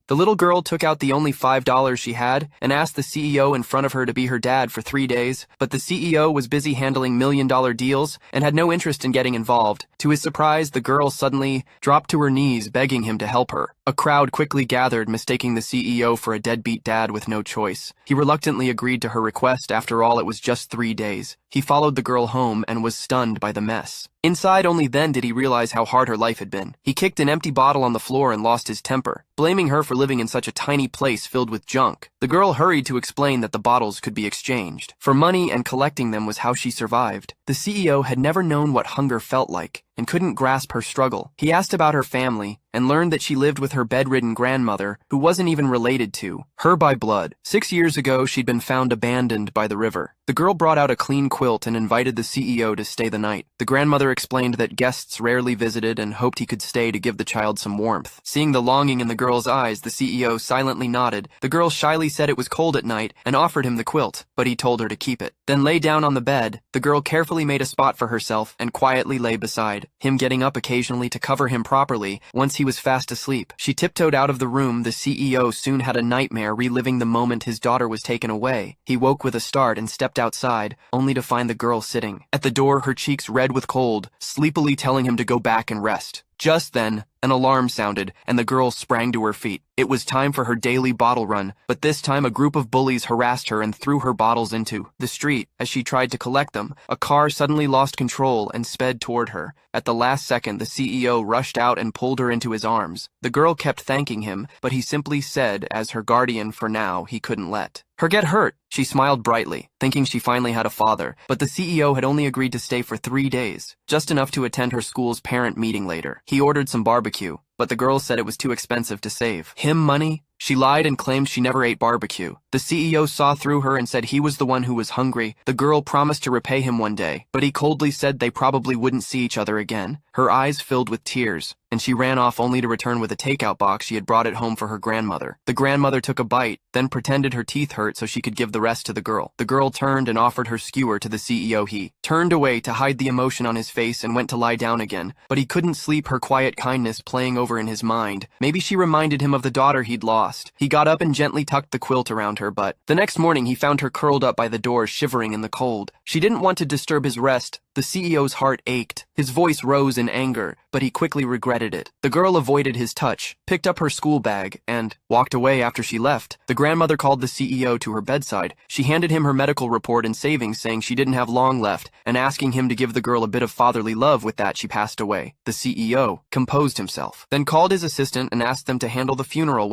The little girl took out the only $5 she had and asked the CEO in front of her to be her dad for 3 days, but the CEO was busy handling million-dollar deals and had no interest in getting involved. To his surprise, the girl suddenly dropped to her knees, begging him to help her. A crowd quickly gathered, mistaking the CEO for a deadbeat dad with no choice. He reluctantly agreed to her request. After all, it was just 3 days. He followed the girl home and was stunned by the mess. Inside, only then did he realize how hard her life had been. He kicked an empty bottle on the floor and lost his temper, blaming her for living in such a tiny place filled with junk. The girl hurried to explain that the bottles could be exchanged for money, and collecting them was how she survived. The CEO had never known what hunger felt like and couldn't grasp her struggle. He asked about her family and learned that she lived with her bedridden grandmother, who wasn't even related to her by blood. 6 years ago, she'd been found abandoned by the river. The girl brought out a clean quilt and invited the CEO to stay the night. The grandmother explained that guests rarely visited and hoped he could stay to give the child some warmth. Seeing the longing in the girl's eyes, the CEO silently nodded. The girl shyly said it was cold at night and offered him the quilt, but he told her to keep it. Then lay down on the bed. The girl carefully made a spot for herself and quietly lay beside him, getting up occasionally to cover him properly once he was fast asleep. She tiptoed out of the room. The CEO soon had a nightmare, reliving the moment his daughter was taken away. He woke with a start and stepped outside, only to find the girl sitting at the door, her cheeks red with cold, sleepily telling him to go back and rest. Just then, an alarm sounded, and the girl sprang to her feet. It was time for her daily bottle run, but this time a group of bullies harassed her and threw her bottles into the street. As she tried to collect them, a car suddenly lost control and sped toward her. At the last second, the CEO rushed out and pulled her into his arms. The girl kept thanking him, but he simply said, as her guardian for now, he couldn't let her get hurt. She smiled brightly, thinking she finally had a father, but the CEO had only agreed to stay for 3 days, just enough to attend her school's parent meeting later. He ordered some barbecue, but the girl said it was too expensive to save him money. She lied and claimed she never ate barbecue. The CEO saw through her and said he was the one who was hungry. The girl promised to repay him one day, but he coldly said they probably wouldn't see each other again. Her eyes filled with tears, and she ran off only to return with a takeout box she had brought at home for her grandmother. The grandmother took a bite, then pretended her teeth hurt so she could give the rest to the girl. The girl turned and offered her skewer to the CEO. He turned away to hide the emotion on his face and went to lie down again, but he couldn't sleep, her quiet kindness playing over in his mind. Maybe she reminded him of the daughter he'd lost. He got up and gently tucked the quilt around her, but the next morning he found her curled up by the door, shivering in the cold. She didn't want to disturb his rest. The CEO's heart ached. His voice rose in anger, but he quickly regretted it. The girl avoided his touch, picked up her school bag, and walked away after she left. The grandmother called the CEO to her bedside. She handed him her medical report and savings, saying she didn't have long left, and asking him to give the girl a bit of fatherly love. With that, she passed away. The CEO composed himself, then called his assistant and asked them to handle the funeral.